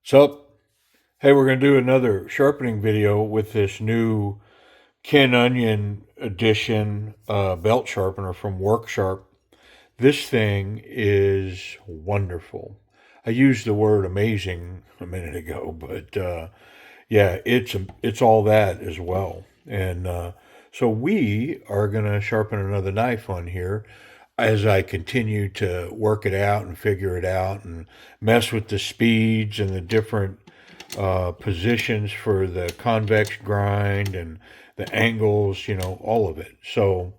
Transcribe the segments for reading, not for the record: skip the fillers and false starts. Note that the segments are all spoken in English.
So, hey, we're going to do another sharpening video with this new Ken Onion edition belt sharpener from WORKSHARP. This thing is wonderful. I used the word amazing a minute ago, but yeah, it's all that as well. And so we are going to sharpen another knife on here as I continue to work it out and figure it out and mess with the speeds and the different positions for the convex grind and the angles, all of it. So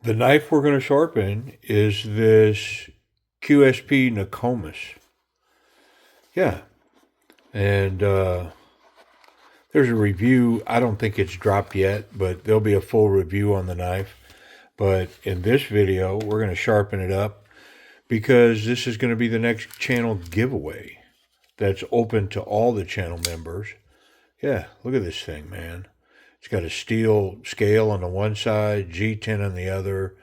the knife we're going to sharpen is this QSP Nokomis. Yeah. And there's a review. I don't think it's dropped yet, but there'll be a full review on the knife. But in this video, we're going to sharpen it up because this is going to be the next channel giveaway that's open to all the channel members. Yeah, look at this thing, man. It's got a steel scale on the one side, G10 on the other,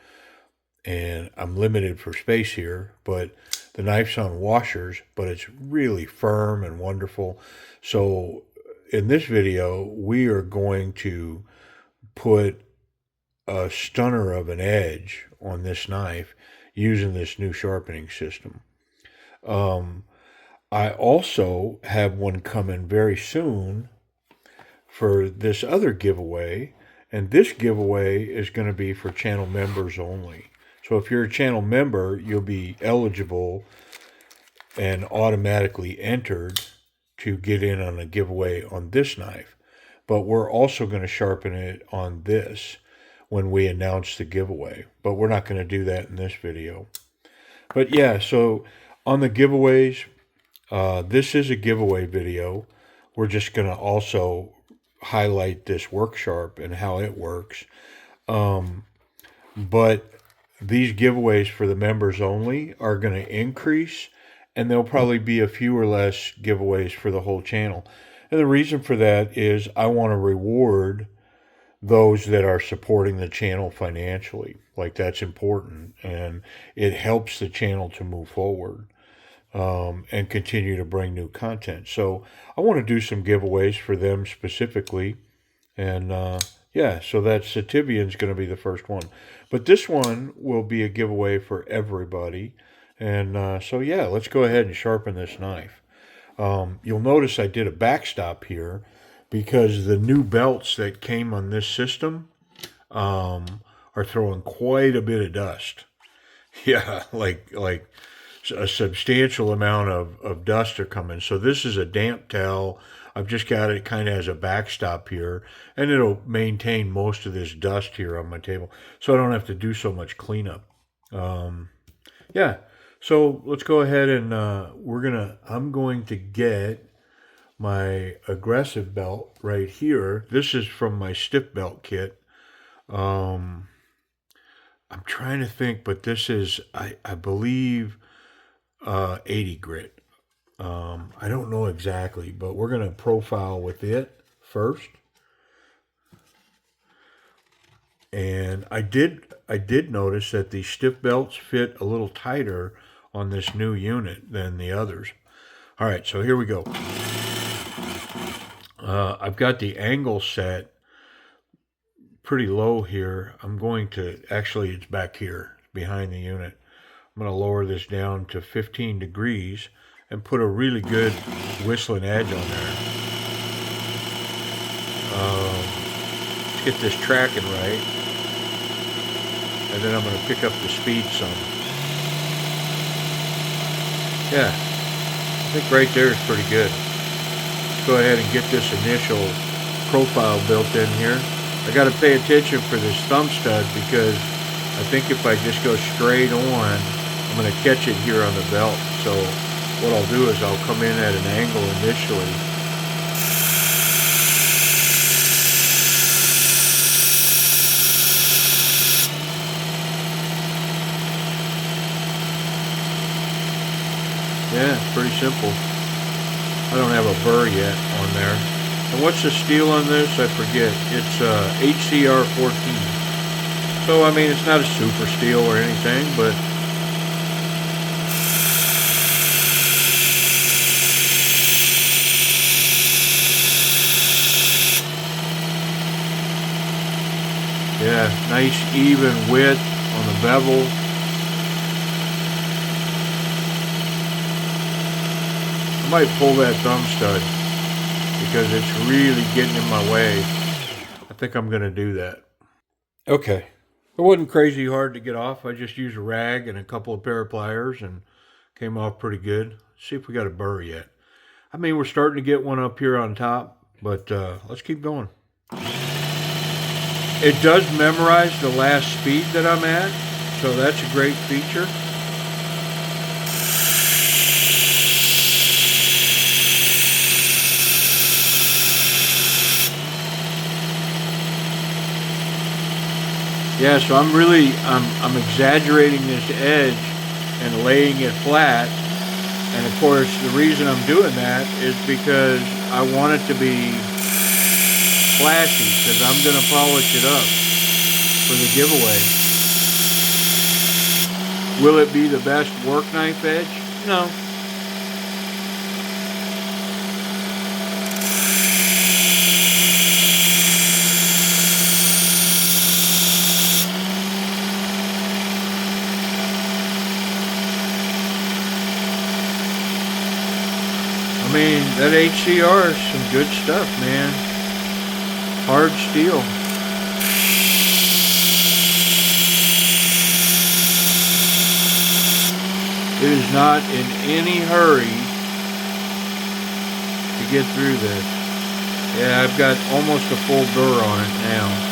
and I'm limited for space here, but the knife's on washers, but it's really firm and wonderful. So in this video, we are going to put a stunner of an edge on this knife using this new sharpening system. I also have one coming very soon for this other giveaway, and this giveaway is going to be for channel members only. So if you're a channel member, you'll be eligible and automatically entered to get in on a giveaway on this knife. But we're also going to sharpen it on this when we announce the giveaway. But we're not going to do that in this video. But yeah, so on the giveaways, this is a giveaway video. We're just going to also highlight this WORKSHARP and how it works. But these giveaways for the members only are going to increase, and there'll probably be a few or less giveaways for the whole channel. And the reason for that is I want to reward those that are supporting the channel financially. Like, that's important, and it helps the channel to move forward and continue to bring new content. So I want to do some giveaways for them specifically. And yeah, so that citivien is going to be the first one. But this one will be a giveaway for everybody. And so yeah, let's go ahead and sharpen this knife. You'll notice I did a backstop here because the new belts that came on this system are throwing quite a bit of dust. Yeah, like a substantial amount of dust are coming. So this is a damp towel. I've just got it kind of as a backstop here, and it'll maintain most of this dust here on my table, so I don't have to do so much cleanup. Yeah, so let's go ahead and I'm going to get my aggressive belt right here. This is from my stiff belt kit. I'm trying to think, but this is, I believe, 80 grit. I don't know exactly, but we're going to profile with it first. And I did notice that the stiff belts fit a little tighter on this new unit than the others. All right, so here we go. I've got the angle set pretty low here. I'm going to, actually it's back here behind the unit. I'm going to lower this down to 15 degrees and put a really good whistling edge on there. Let's get this tracking right. And then I'm going to pick up the speed some. Yeah, I think right there is pretty good. Let's go ahead and get this initial profile built in here. I got to pay attention for this thumb stud because I think if I just go straight on, I'm going to catch it here on the belt. So what I'll do is I'll come in at an angle initially. Yeah, it's pretty simple. I don't have a burr yet on there. And what's the steel on this? I forget. It's HCR 14. So, I mean, it's not a super steel or anything, but yeah, nice even width on the bevel. I might pull that thumb stud because it's really getting in my way. I think I'm going to do that. Okay. It wasn't crazy hard to get off. I just used a rag and a couple of pair of pliers and came off pretty good. Let's see if we got a burr yet. I mean, we're starting to get one up here on top, but let's keep going. It does memorize the last speed that I'm at, so that's a great feature. Yeah, so I'm exaggerating this edge and laying it flat. And of course, the reason I'm doing that is because I want it to be flashy, because I'm going to polish it up for the giveaway. Will it be the best work knife edge? No. I mean, that HCR is some good stuff, man. Hard steel. It is not in any hurry to get through this. Yeah, I've got almost a full burr on it now.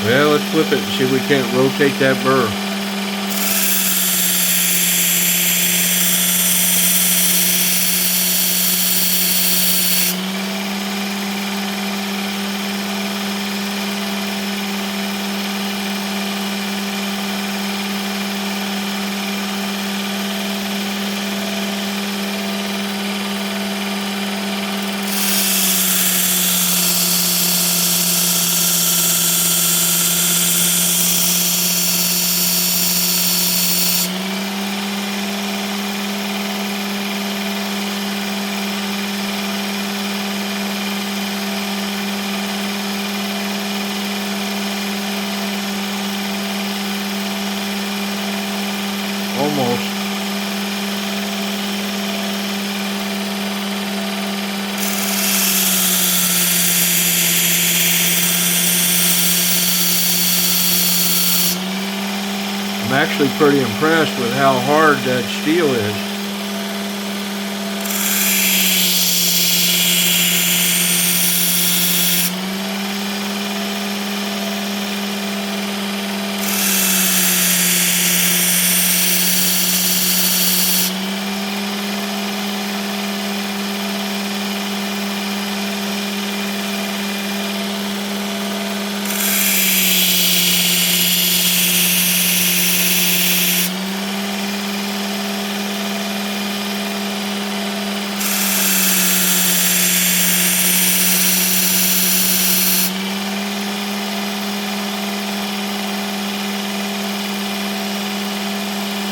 Well, let's flip it and see if we can't rotate that burr. Almost. I'm actually pretty impressed with how hard that steel is.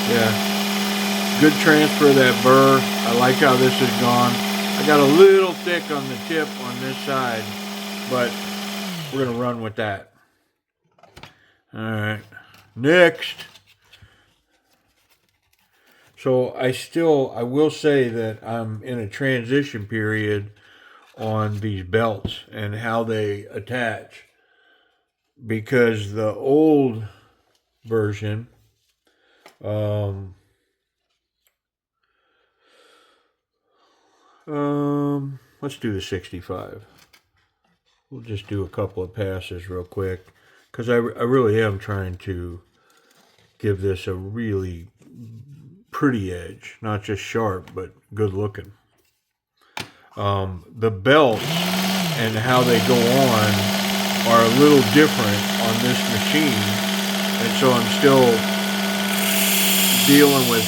Yeah, good transfer of that burr. I like how this has gone. I got a little thick on the tip on this side, but we're going to run with that. All right, next. So I will say that I'm in a transition period on these belts and how they attach, because the old version, let's do the 65. We'll just do a couple of passes real quick, because I really am trying to give this a really pretty edge, not just sharp, but good looking. The belts and how they go on are a little different on this machine And so I'm still dealing with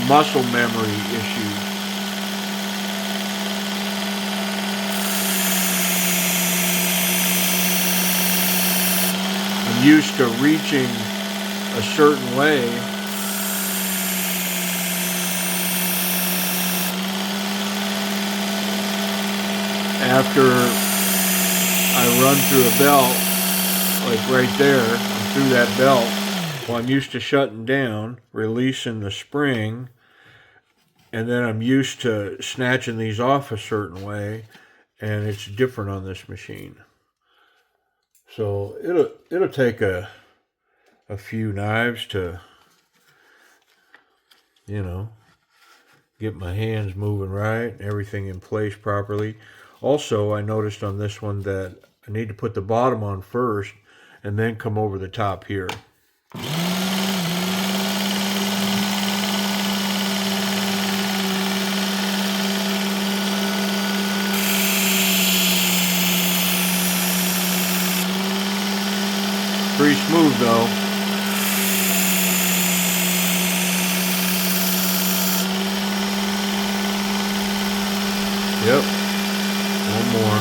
muscle memory issues. I'm used to reaching a certain way. After I run through a belt, like right there, I'm through that belt. Well, I'm used to shutting down, releasing the spring, and then I'm used to snatching these off a certain way, and it's different on this machine. So it'll take a few knives to, you know, get my hands moving right, everything in place properly. Also, I noticed on this one that I need to put the bottom on first and then come over the top here. Pretty smooth though. Yep. One more.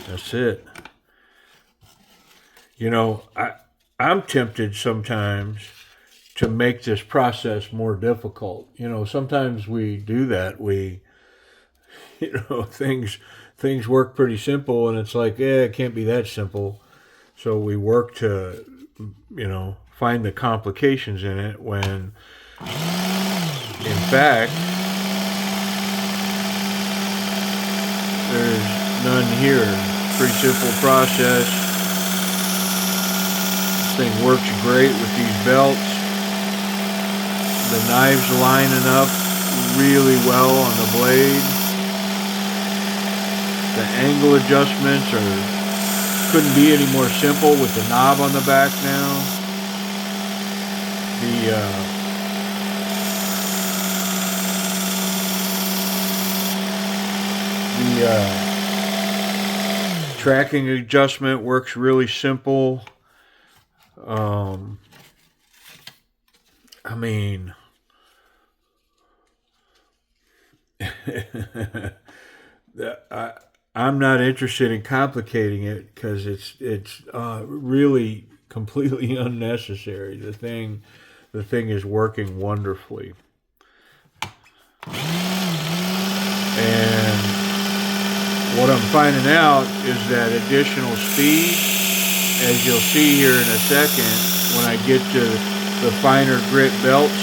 That's it. You know, I'm tempted sometimes to make this process more difficult. You know, sometimes we do that. We, you know, things work pretty simple, and it's like, it can't be that simple. So we work to, you know, find the complications in it when, in fact, there's none here. Pretty simple process. This thing works great with these belts. The knives lining up really well on the blade. The angle adjustments couldn't be any more simple with the knob on the back now. The tracking adjustment works really simple. I mean, I'm not interested in complicating it because it's really completely unnecessary. The thing is working wonderfully, and what I'm finding out is that additional speed, as you'll see here in a second, when I get to the finer grit belts,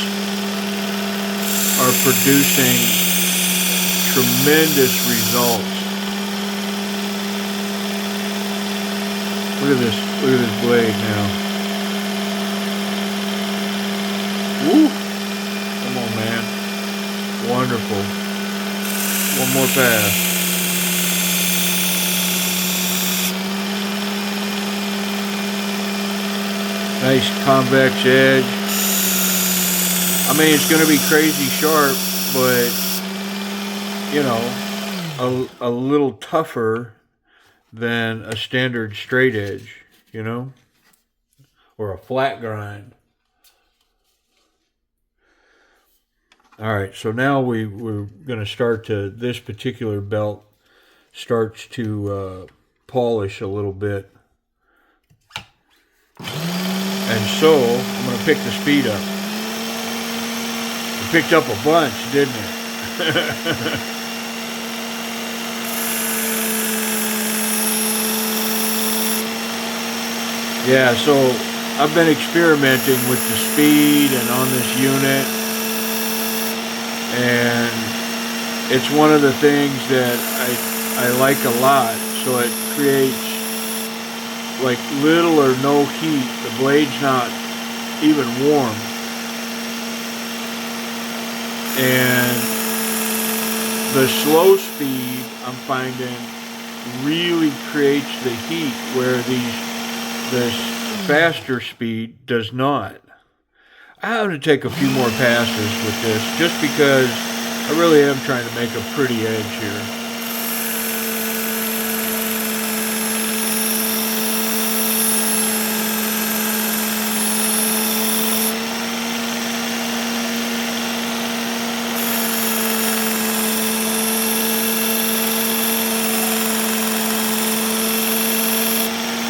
are producing tremendous results. Look at this blade now. Woo! Come on, man. Wonderful. One more pass. Nice convex edge. I mean, it's going to be crazy sharp, but, you know, a little tougher than a standard straight edge, you know, or a flat grind. All right, so now we're going to start to, this particular belt starts to polish a little bit. And so I'm going to pick the speed up. It picked up a bunch, didn't it? Yeah, so I've been experimenting with the speed and on this unit, and it's one of the things that I like a lot. So it creates like little or no heat. The blade's not even warm, and the slow speed I'm finding really creates the heat where these This faster speed does not. I have to take a few more passes with this just because I really am trying to make a pretty edge here.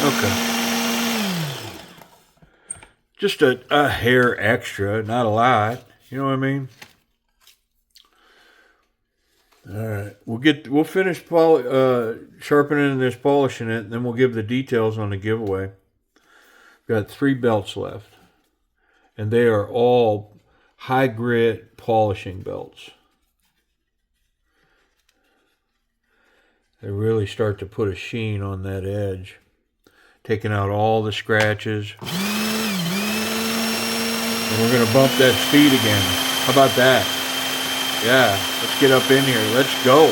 Okay. Just a hair extra, not a lot. You know what I mean? All right. We'll finish sharpening this, polishing it, and then we'll give the details on the giveaway. Got 3 belts left. And they are all high grit polishing belts. They really start to put a sheen on that edge. Taking out all the scratches. And we're going to bump that speed again. How about that? Yeah, let's get up in here. Let's go.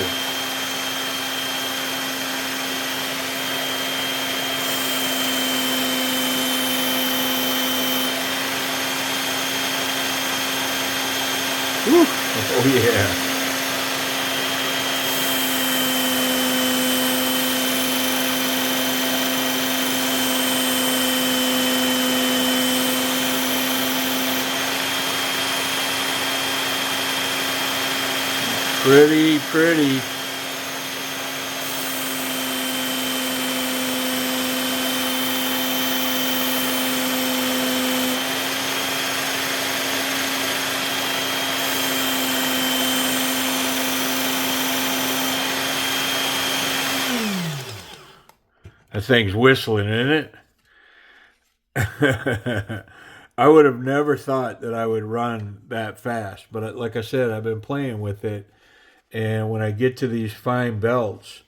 Woo. Oh, yeah. Pretty, pretty. That thing's whistling, isn't it? I would have never thought that I would run that fast, but like I said, I've been playing with it. And when I get to these fine belts,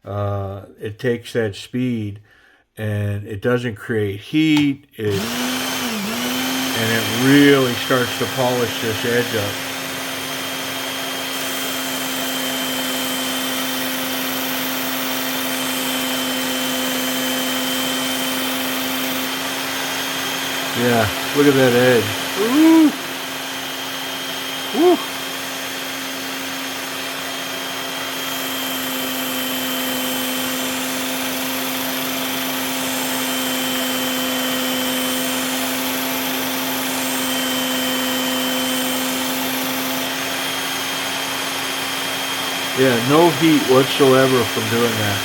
it takes that speed, and it doesn't create heat. And it really starts to polish this edge up. Yeah, look at that edge. Ooh. Woo. Yeah, no heat whatsoever from doing that.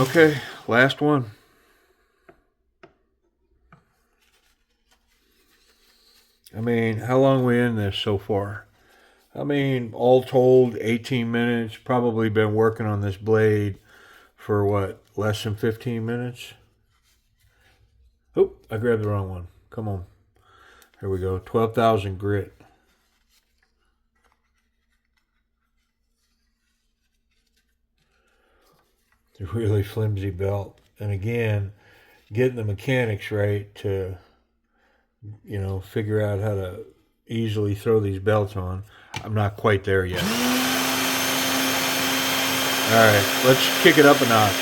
Okay, last one. I mean, how long are we in this so far? I mean, all told, 18 minutes. Probably been working on this blade for what, less than 15 minutes? Oh, I grabbed the wrong one. Come on. Here we go. 12,000 grit. It's a really flimsy belt. And again, getting the mechanics right to, you know, figure out how to easily throw these belts on. I'm not quite there yet. Alright, let's kick it up a notch.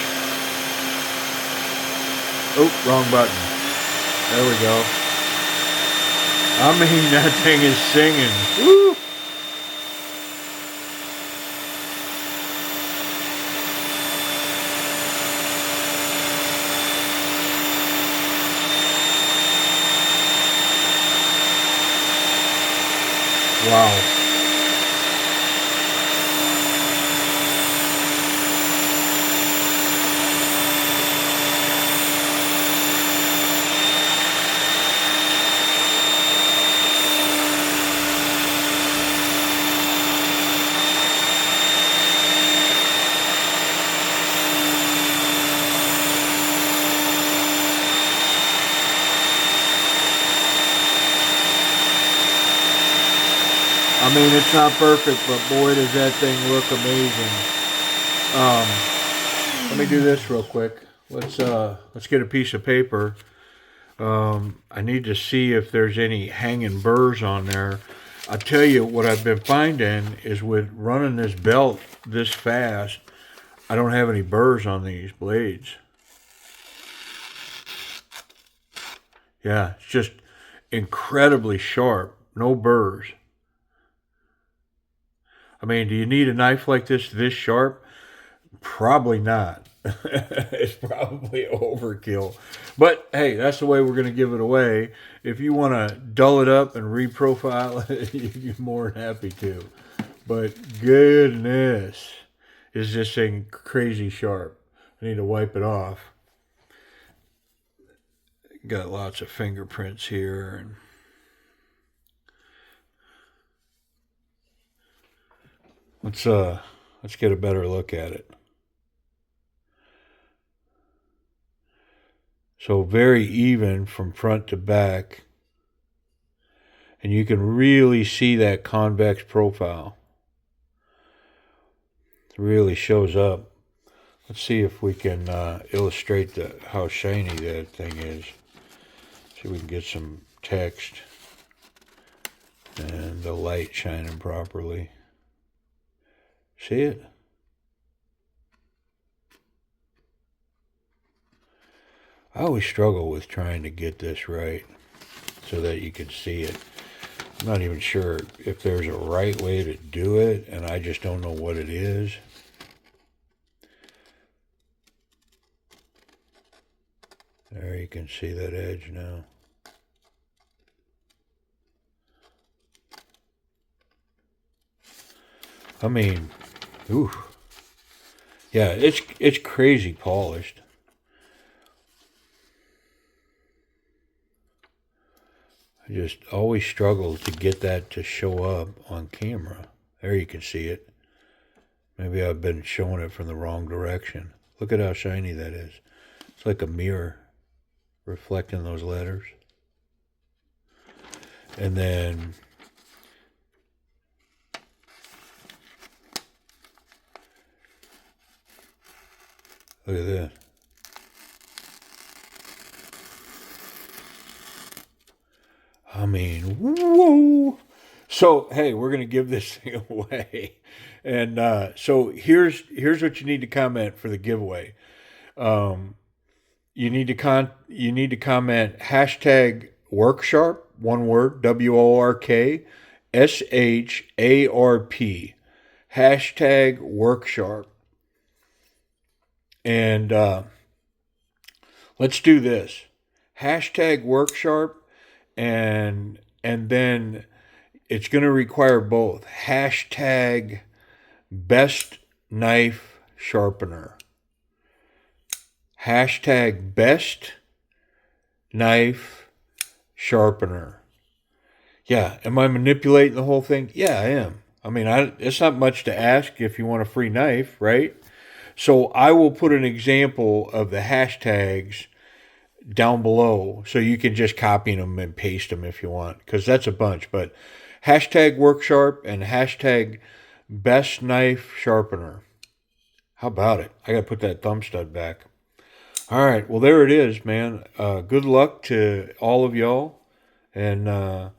Oh, wrong button. There we go. I mean, that thing is singing. Woo! Wow. I mean, it's not perfect, but boy, does that thing look amazing. Let me do this real quick. Let's get a piece of paper. I need to see if there's any hanging burrs on there. I'll tell you what I've been finding is with running this belt this fast, I don't have any burrs on these blades. Yeah, it's just incredibly sharp. No burrs. I mean, do you need a knife like this sharp? Probably not. It's probably overkill. But hey, that's the way we're going to give it away. If you want to dull it up and reprofile it, you're more than happy to. But goodness, is this thing crazy sharp. I need to wipe it off. Got lots of fingerprints here. And let's get a better look at it. So very even from front to back. And you can really see that convex profile. It really shows up. Let's see if we can illustrate how shiny that thing is. See if we can get some text and the light shining properly. See it? I always struggle with trying to get this right so that you can see it. I'm not even sure if there's a right way to do it, and I just don't know what it is. There, you can see that edge now. I mean, ooh. Yeah, it's crazy polished. I just always struggle to get that to show up on camera. There you can see it. Maybe I've been showing it from the wrong direction. Look at how shiny that is. It's like a mirror reflecting those letters. And then look at this. I mean, whoa. So, hey, we're going to give this thing away. And so here's what you need to comment for the giveaway. You need to comment hashtag WORKSHARP, one word, WORKSHARP. Hashtag WORKSHARP. And let's do this. Hashtag WORKSHARP. And then it's going to require both. Hashtag best knife sharpener. Hashtag best knife sharpener. Yeah, am I manipulating the whole thing? Yeah, I am. I mean, it's not much to ask if you want a free knife, right? So I will put an example of the hashtags down below, so you can just copy them and paste them if you want, because that's a bunch. But hashtag WORKSHARP and hashtag best knife sharpener. How about it? I got to put that thumb stud back. All right, well, there it is, man. Good luck to all of y'all, and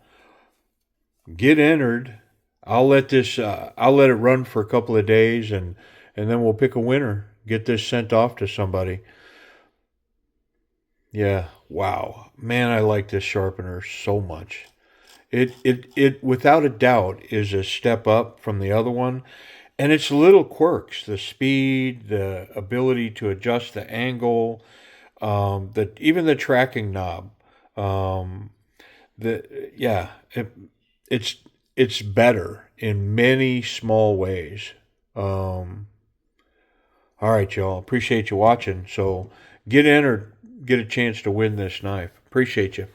get entered. I'll let it run for a couple of days, and then we'll pick a winner. Get this sent off to somebody. Yeah, wow. Man, I like this sharpener so much. It without a doubt is a step up from the other one. And it's little quirks, the speed, the ability to adjust the angle, even the tracking knob. It's better in many small ways. All right, y'all. Appreciate you watching. So get entered. Get a chance to win this knife. Appreciate you.